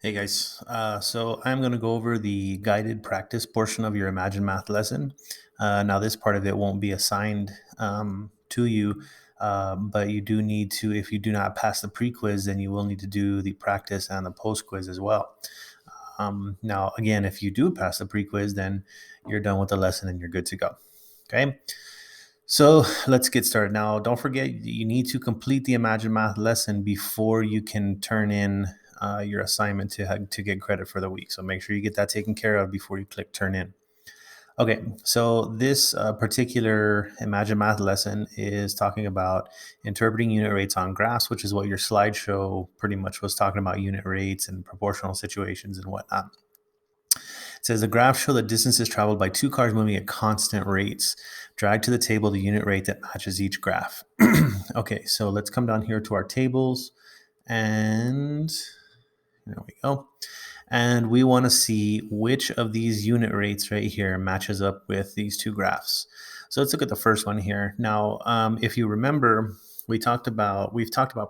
Hey guys, so I'm going to go over the guided practice portion of your Imagine Math lesson. Now, this part of it won't be assigned to you, but you do need to, if you do not pass the pre quiz, then you will need to do the practice and the post quiz as well. Now, again, if you do pass the pre quiz, then you're done with the lesson and you're good to go. Okay. So let's get started. Now, don't forget, you need to complete the Imagine Math lesson before you can turn in your assignment to get credit for the week. So make sure you get that taken care of before you click turn in. Okay, so this particular Imagine Math lesson is talking about interpreting unit rates on graphs, which is what your slideshow pretty much was talking about, unit rates and proportional situations and whatnot. It says the graph show the distances traveled by two cars moving at constant rates. Drag to the table the unit rate that matches each graph. Okay, so let's come down here to our tables, and there we go. And we want to see which of these unit rates right here matches up with these two graphs. So let's look at the first one here. Now, if you remember, we've talked about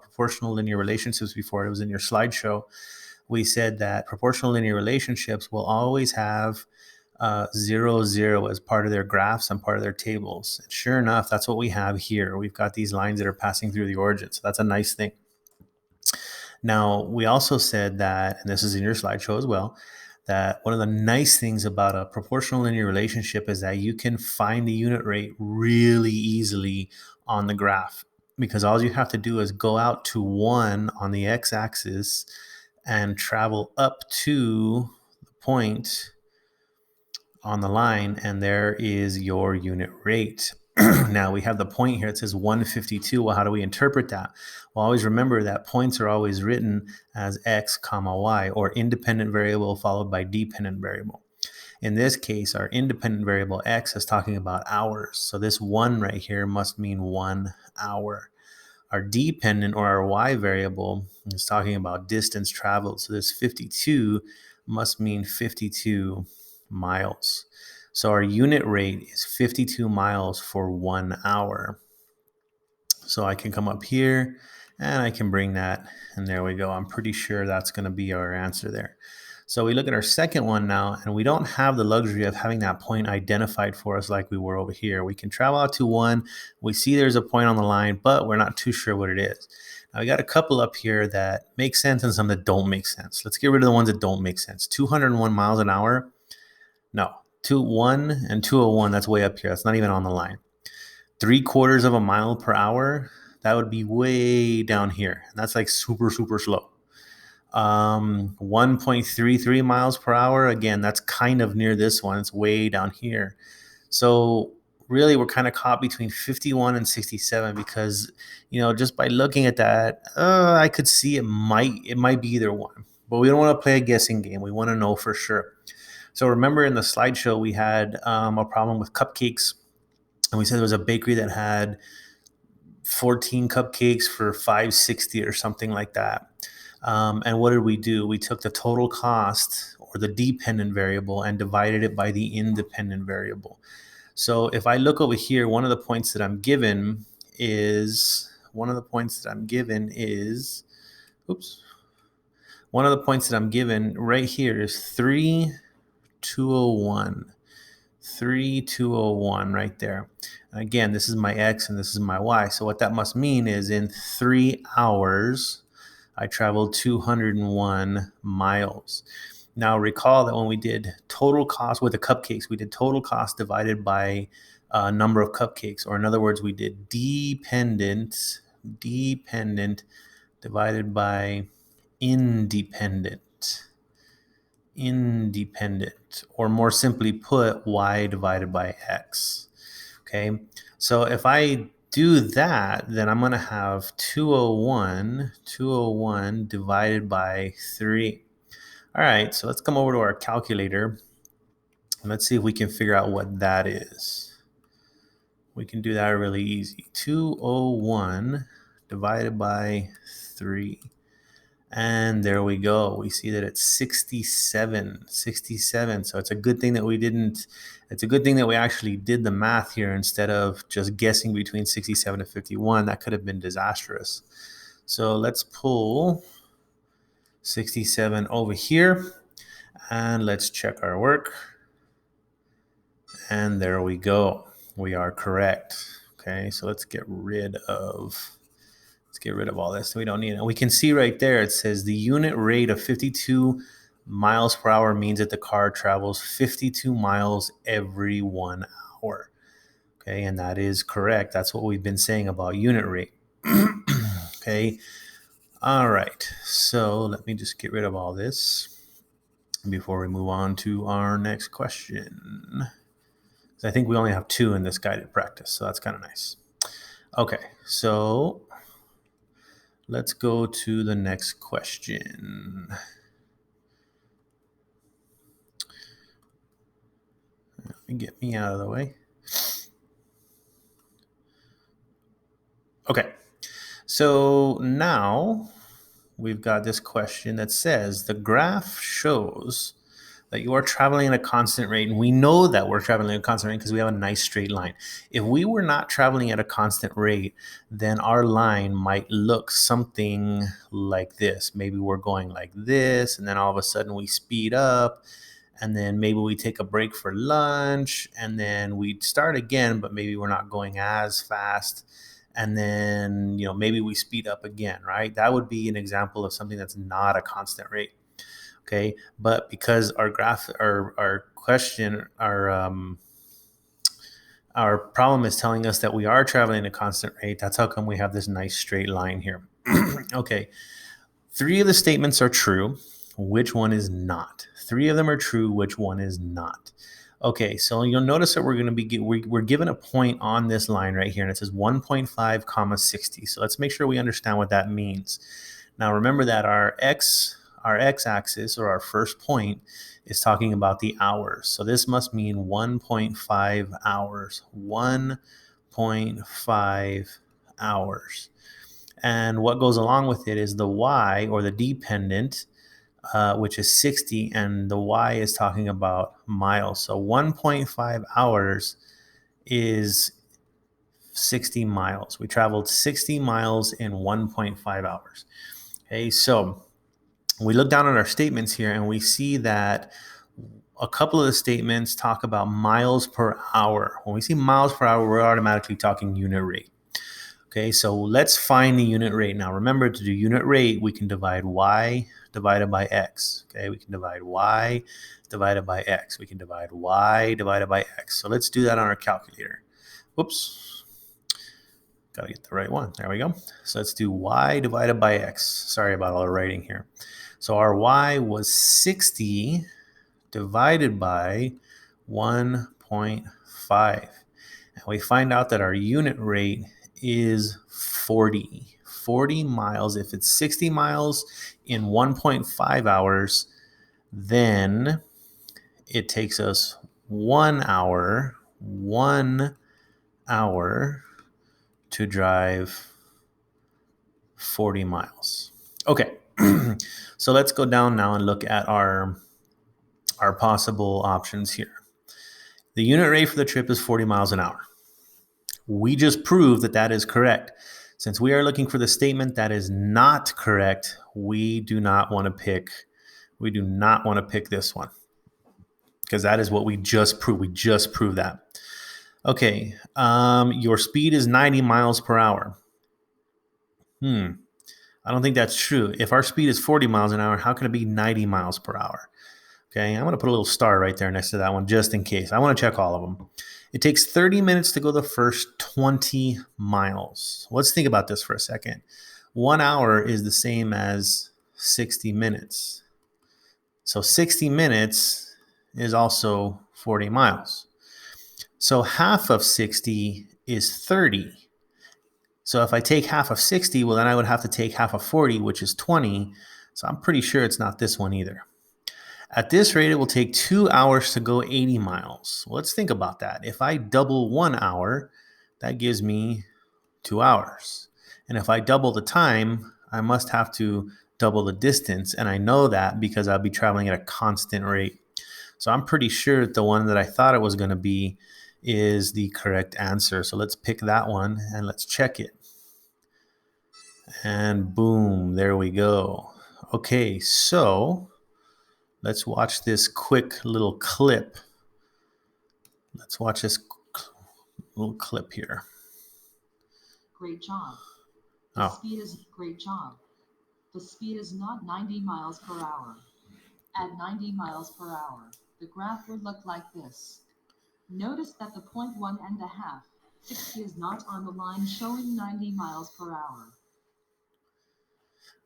proportional linear relationships before. It was in your slideshow. We said that proportional linear relationships will always have 0, 0 as part of their graphs and part of their tables. And sure enough, that's what we have here. We've got these lines that are passing through the origin. So that's a nice thing. Now, we also said that, and this is in your slideshow as well, that one of the nice things about a proportional linear relationship is that you can find the unit rate really easily on the graph, because all you have to do is go out to 1 on the x-axis and travel up to the point on the line, and there is your unit rate. Now we have the point here. It says 152. Well, how do we interpret that? Well, always remember that points are always written as x comma y, or independent variable followed by dependent variable. In this case, our independent variable x is talking about hours. So this 1 right here must mean 1 hour. Our dependent, or our y variable, is talking about distance traveled. So this 52 must mean 52 miles. So our unit rate is 52 miles for 1 hour. So I can come up here and I can bring that, and there we go. I'm pretty sure that's going to be our answer there. So we look at our second one now, and we don't have the luxury of having that point identified for us like we were over here. We can travel out to 1. We see there's a point on the line, but we're not too sure what it is. Now we got a couple up here that make sense and some that don't make sense. Let's get rid of the ones that don't make sense. 201 miles an hour. No. 1 and 201, that's way up here. That's not even on the line. 3/4 of a mile per hour, that would be way down here. That's like super, super slow. 1.33 miles per hour, again, that's kind of near this one. It's way down here. So really, we're kind of caught between 51 and 67, because, just by looking at that, I could see it might be either one. But we don't want to play a guessing game. We want to know for sure. So remember, in the slideshow, we had a problem with cupcakes. And we said there was a bakery that had 14 cupcakes for $5.60 or something like that. And what did we do? We took the total cost, or the dependent variable, and divided it by the independent variable. So if I look over here, one of the points that I'm given is, right here is 3,201. 3,201 right there. And again, this is my x and this is my y. So what that must mean is in 3 hours, I traveled 201 miles. Now recall that when we did total cost with the cupcakes, we did total cost divided by number of cupcakes. Or in other words, we did dependent divided by independent, or more simply put, y divided by x. Okay, so if I do that, then I'm going to have 201 divided by 3. All right, so let's come over to our calculator, and let's see if we can figure out what that is. We can do that really easy. 201 divided by 3. And there we go. We see that it's 67. So it's a good thing that we actually did the math here instead of just guessing between 67 and 51. That could have been disastrous. So let's pull 67 over here. And let's check our work. And there we go. We are correct. Okay, so let's get rid of all this. We don't need it. We can see right there, it says the unit rate of 52 miles per hour means that the car travels 52 miles every 1 hour. Okay, and that is correct. That's what we've been saying about unit rate. Okay, all right. So let me just get rid of all this before we move on to our next question. I think we only have 2 in this guided practice, so that's kind of nice. Okay, so let's go to the next question. Get me out of the way. Okay, so now we've got this question that says the graph shows that you are traveling at a constant rate, and we know that we're traveling at a constant rate because we have a nice straight line. If we were not traveling at a constant rate, then our line might look something like this. Maybe we're going like this, and then all of a sudden we speed up, and then maybe we take a break for lunch, and then we start again, but maybe we're not going as fast. And then, maybe we speed up again, right? That would be an example of something that's not a constant rate. Okay, but because our graph, our question, our problem is telling us that we are traveling at a constant rate, that's how come we have this nice straight line here. Okay, 3 of the statements are true. Which one is not? 3 of them are true. Which one is not? Okay, so you'll notice that we're given a point on this line right here, and it says 1.5 comma 60. So let's make sure we understand what that means. Now remember that our x-axis, or our first point, is talking about the hours. So this must mean 1.5 hours. 1.5 hours. And what goes along with it is the y, or the dependent, which is 60, and the y is talking about miles. So 1.5 hours is 60 miles. We traveled 60 miles in 1.5 hours. Okay, so we look down at our statements here, and we see that a couple of the statements talk about miles per hour. When we see miles per hour, we're automatically talking unit rate. Okay, so let's find the unit rate. Now remember, to do unit rate, we can divide y divided by x. Okay, we can divide y divided by x. We can divide y divided by x. So let's do that on our calculator. Whoops. Got to get the right one. There we go. So let's do y divided by x. Sorry about all the writing here. So our y was 60 divided by 1.5. And we find out that our unit rate is 40. 40 miles. If it's 60 miles in 1.5 hours, then it takes us 1 hour to drive 40 miles. Okay, so let's go down now and look at our possible options here. The unit rate for the trip is 40 miles an hour. We just proved that that is correct. Since we are looking for the statement that is not correct, we do not want to pick this one, because that is what we just proved. We just proved that. Okay, your speed is 90 miles per hour. I don't think that's true. If our speed is 40 miles an hour, how can it be 90 miles per hour? Okay, I'm going to put a little star right there next to that one just in case. I want to check all of them. It takes 30 minutes to go the first 20 miles. Let's think about this for a second. 1 hour is the same as 60 minutes. So 60 minutes is also 40 miles. So half of 60 is 30. So if I take half of 60, well, then I would have to take half of 40, which is 20. So I'm pretty sure it's not this one either. At this rate, it will take 2 hours to go 80 miles. Well, let's think about that. If I double 1 hour, that gives me 2 hours. And if I double the time, I must have to double the distance. And I know that because I'll be traveling at a constant rate. So I'm pretty sure that the one that I thought it was going to be is the correct answer. So let's pick that one and let's check it. And boom, there we go. Okay, so let's watch this quick little clip. Let's watch this little clip here. Great job. The speed is great job. The speed is not 90 miles per hour. At 90 miles per hour, the graph would look like this. Notice that the point 1.5, 60 is not on the line showing 90 miles per hour.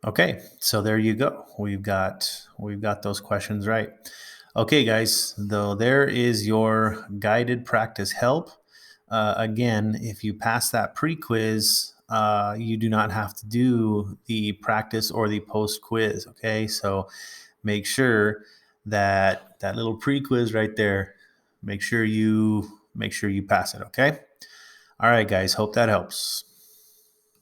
Okay, so there you go. We've got those questions right. Okay, guys, though there is your guided practice help. Again, if you pass that pre-quiz, you do not have to do the practice or the post-quiz. Okay, so make sure that that little pre-quiz right there, make sure you pass it. Okay. All right, guys. Hope that helps.